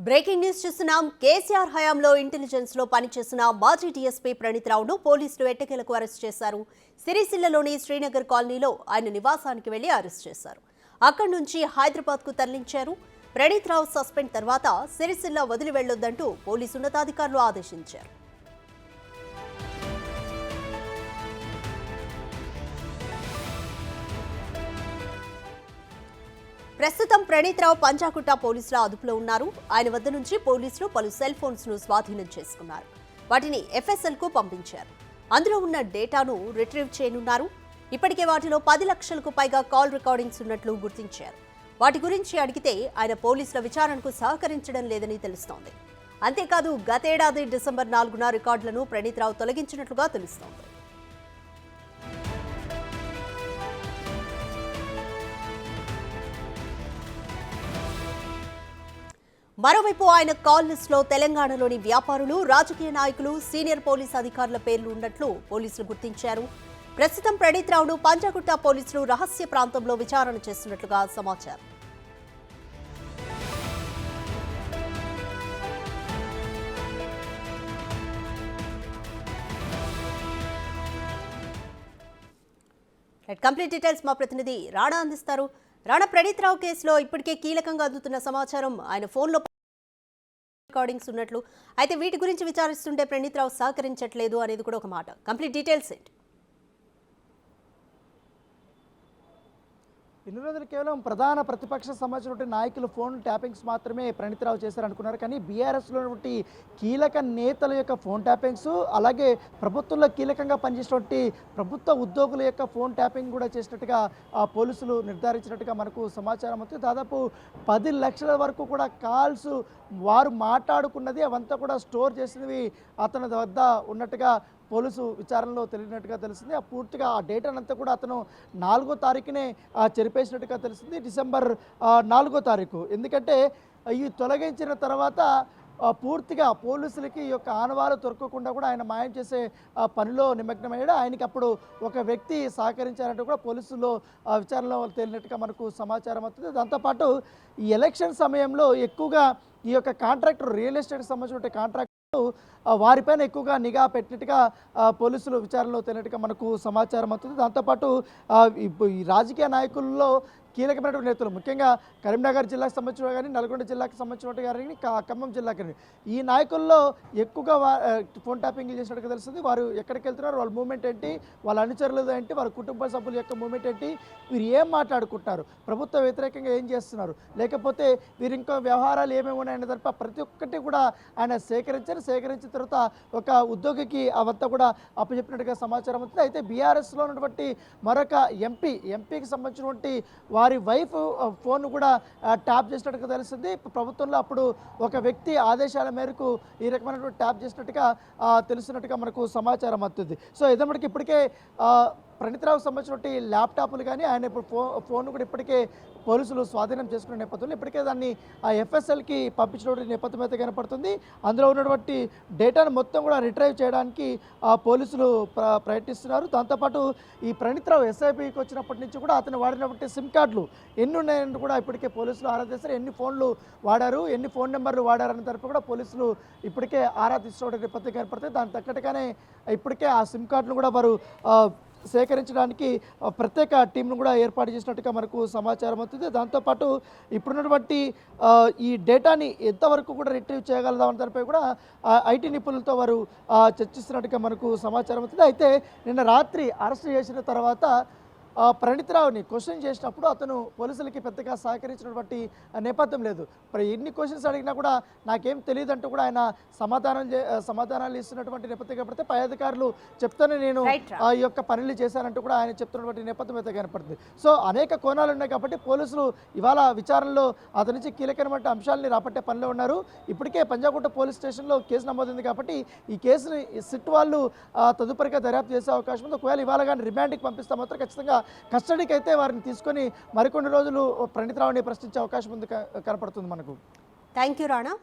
Breaking news చూస్తున్నాం. కేసీఆర్ హయాంలో intelligence లో పనిచేసిన మాజీ డీఎస్పీ ప్రణీత్ రావును పోలీసులు ఎట్టకేలకు అరెస్ట్ చేశారు. సిరిసిల్లలోని శ్రీనగర్ కాలనీలో ఆయన నివాసానికి వెళ్లి అరెస్ట్ చేశారు. అక్కడి నుంచి హైదరాబాద్ కు తరలించారు. ప్రణీత్ రావు సస్పెండ్ తర్వాత సిరిసిల్ల వదిలి వెళ్లొద్దంటూ పోలీసు ఉన్నతాధికారులు ఆదేశించారు. ప్రస్తుతం ప్రణీత్ రావు పంజాగుట్ట పోలీసుల అదుపులో ఉన్నారు. ఆయన వద్ద నుంచి పోలీసులు పలు సెల్ ఫోన్స్ ను స్వాధీనం చేసుకున్నారు. వాటిని FSL కు పంపించారు. అందులో ఉన్న డేటాను రిట్రీవ్ చేయనున్నారు. ఇప్పటికే వాటిలో 10 లక్షలకు పైగా కాల్ రికార్డింగ్స్ ఉన్నట్లు గుర్తించారు. వాటి గురించి అడిగితే ఆయన పోలీసుల విచారణకు సహకరించడం లేదని తెలుస్తోంది. అంతేకాదు గతేడాది డిసెంబర్ 4న రికార్డులను ప్రణీత్ రావు తొలగించినట్లుగా తెలుస్తోంది. మరోవైపు ఆయన కాల్ లిస్ట్ లో తెలంగాణలోని వ్యాపారులు, రాజకీయ నాయకులు, సీనియర్ పోలీస్ అధికారుల పేర్లు ఉన్నట్లు పోలీసులు గుర్తించారు. ప్రస్తుతం ప్రణీత్ రావును పంజాగుట్ట పోలీసులు రహస్య ప్రాంతంలో విచారణ చేస్తున్నట్లుగా సమాచారం. కంప్లీట్ డీటెయిల్స్ మా ప్రతినిధి రాణా అందిస్తారు. రాణా, ప్రణీత్ రావు కేసులో ఇప్పటికే కీలకంగా అందుతున్న సమాచారం ఆయన ఫోన్లో రికార్డింగ్స్ ఉన్నట్లు, అయితే వీటి గురించి విచారిస్తుంటే ప్రణీత్ రావు సహకరించట్లేదు అనేది కూడా ఒక మాట. కంప్లీట్ డీటెయిల్స్ ఏంటి? ఇన్ని రోజులు కేవలం ప్రధాన ప్రతిపక్ష సంబంధించిన నాయకుల ఫోన్ ట్యాపింగ్స్ మాత్రమే ప్రణీత్ రావు చేశారనుకున్నారు. కానీ బీఆర్ఎస్లో కీలక నేతల యొక్క ఫోన్ ట్యాపింగ్స్, అలాగే ప్రభుత్వంలో కీలకంగా పనిచేసినటువంటి ప్రభుత్వ ఉద్యోగుల యొక్క ఫోన్ ట్యాపింగ్ కూడా చేసినట్టుగా పోలీసులు నిర్ధారించినట్టుగా మనకు సమాచారం అవుతుంది. దాదాపు 10 లక్షల వరకు కూడా కాల్స్ వారు మాట్లాడుకున్నది అవంతా కూడా స్టోర్ చేసినవి అతని వద్ద ఉన్నట్టుగా పోలీసు విచారణలో తెలియనట్టుగా తెలిసింది. పూర్తిగా ఆ డేటానంతా కూడా అతను 4వ తారీఖునే చెరిపేసినట్టుగా తెలిసింది. డిసెంబర్ 4వ తారీఖు. ఎందుకంటే ఈ తొలగించిన తర్వాత పూర్తిగా పోలీసులకి ఈ యొక్క ఆనవాలు దొరకకుండా కూడా ఆయన మాయం చేసే పనిలో నిమగ్నమయ్యాడు. ఆయనకి అప్పుడు ఒక వ్యక్తి సహకరించారంటూ కూడా పోలీసుల్లో విచారణలో తేలినట్టుగా మనకు సమాచారం అవుతుంది. దాంతోపాటు ఈ ఎలక్షన్ సమయంలో ఎక్కువగా ఈ యొక్క కాంట్రాక్టర్, రియల్ ఎస్టేట్కి సంబంధించిన కాంట్రాక్టర్ వారిపైన ఎక్కువగా నిఘా పెట్టినట్టుగా పోలీసులు విచారణలో తేలినట్టుగా మనకు సమాచారం అవుతుంది. దాంతోపాటు ఈ రాజకీయ నాయకుల్లో కీలకమైనటువంటి నేతలు, ముఖ్యంగా కరీంనగర్ జిల్లాకు సంబంధించిన కానీ, నల్గొండ జిల్లాకు సంబంధించిన కానీ, ఖమ్మం జిల్లాకి కానీ ఈ నాయకుల్లో ఎక్కువగా ఫోన్ ట్యాపింగ్ చేసినట్టుగా తెలుస్తుంది. వారు ఎక్కడికి వెళ్తున్నారు, వాళ్ళ మూవ్మెంట్ ఏంటి, వాళ్ళ అనుచరులు ఏంటి, వారి కుటుంబ సభ్యుల యొక్క మూవ్మెంట్ ఏంటి, వీరు ఏం మాట్లాడుకుంటున్నారు, ప్రభుత్వ వ్యతిరేకంగా ఏం చేస్తున్నారు, లేకపోతే వీరు ఇంకా వ్యవహారాలు ఏమేమి ఉన్నాయనే తప్ప ప్రతి ఒక్కటి కూడా ఆయన సేకరించిన తర్వాత ఒక ఉద్యోగికి అవంతా కూడా అప్పచెప్పినట్టుగా సమాచారం అవుతుంది. అయితే బీఆర్ఎస్లో ఉన్నటువంటి మరొక ఎంపీకి సంబంధించినటువంటి వారి వైఫ్ ఫోన్ కూడా ట్యాప్ చేసినట్టుగా తెలుస్తుంది. ప్రభుత్వంలో అప్పుడు ఒక వ్యక్తి ఆదేశాల మేరకు ఈ రకమైనటువంటి ట్యాప్ చేసినట్టుగా తెలుస్తున్నట్టుగా మనకు సమాచారం అవుతుంది. సో ఇదమ్మడికి ఇప్పటికే ప్రణీత్ రావుకు సంబంధించినటువంటి ల్యాప్టాప్లు కానీ ఆయన ఇప్పుడు ఫోన్ కూడా ఇప్పటికే పోలీసులు స్వాధీనం చేసుకునే నేపథ్యంలో ఇప్పటికే దాన్ని FSLకి పంపించినటువంటి నేపథ్యం అయితే కనపడుతుంది. అందులో ఉన్నటువంటి డేటాను మొత్తం కూడా రిట్రైవ్ చేయడానికి పోలీసులు ప్రయత్నిస్తున్నారు. దాంతోపాటు ఈ ప్రణీత్ రావు SIPకి వచ్చినప్పటి నుంచి కూడా అతను వాడినటువంటి సిమ్ కార్డులు ఎన్ని ఉన్నాయని కూడా ఇప్పటికే పోలీసులు ఆరా తీస్తారు. ఎన్ని ఫోన్లు వాడారు, ఎన్ని ఫోన్ నెంబర్లు వాడారన్న తరపు కూడా పోలీసులు ఇప్పటికే ఆరా తీసుకోవడం నేపథ్యం కనపడుతుంది. దానికి తగ్గట్టుగానే ఇప్పటికే ఆ సిమ్ కార్డులు కూడా వారు సేకరించడానికి ప్రత్యేక టీంను కూడా ఏర్పాటు చేసినట్టుగా మనకు సమాచారం అవుతుంది. దాంతోపాటు ఇప్పుడున్నటువంటి ఈ డేటాని ఎంతవరకు కూడా రిట్రీవ్ చేయగలదామని దానిపై కూడా IT నిపుణులతో వారు చర్చిస్తున్నట్టుగా మనకు సమాచారం అవుతుంది. అయితే నిన్న రాత్రి అరెస్ట్ చేసిన తర్వాత ప్రణీత్ రావుని క్వశ్చన్ చేసినప్పుడు అతను పోలీసులకి పెద్దగా సహకరించినటువంటి నేపథ్యం లేదు. మరి ఎన్ని క్వశ్చన్స్ అడిగినా కూడా నాకేం తెలియదు అంటూ కూడా ఆయన సమాధానాలు ఇస్తున్నటువంటి నేపథ్యం కనపడితే పై అధికారులు చెప్తానే నేను ఈ యొక్క పనులు చేశానంటూ కూడా ఆయన చెప్తున్నటువంటి నేపథ్యం అయితే కనపడుతుంది. సో అనేక కోణాలు ఉన్నాయి కాబట్టి పోలీసులు ఇవాళ విచారణలో అతని నుంచి కీలకమైన అంశాలని రాబట్టే పనిలో ఉన్నారు. ఇప్పటికే పంజాగుట్ట పోలీస్ స్టేషన్లో కేసు నమోదైంది కాబట్టి ఈ కేసుని సిట్ వాళ్ళు తదుపరిగా దర్యాప్తు చేసే అవకాశం ఉంది. ఒకవేళ ఇవాళ కానీ రిమాండ్కి పంపిస్తే మాత్రం ఖచ్చితంగా కస్టడీకి అయితే వారిని తీసుకొని మరికొన్ని రోజులు ప్రణీత్ రావుని ప్రశ్నించే అవకాశం ఉంది కనపడుతుంది మనకు. Thank you Rana.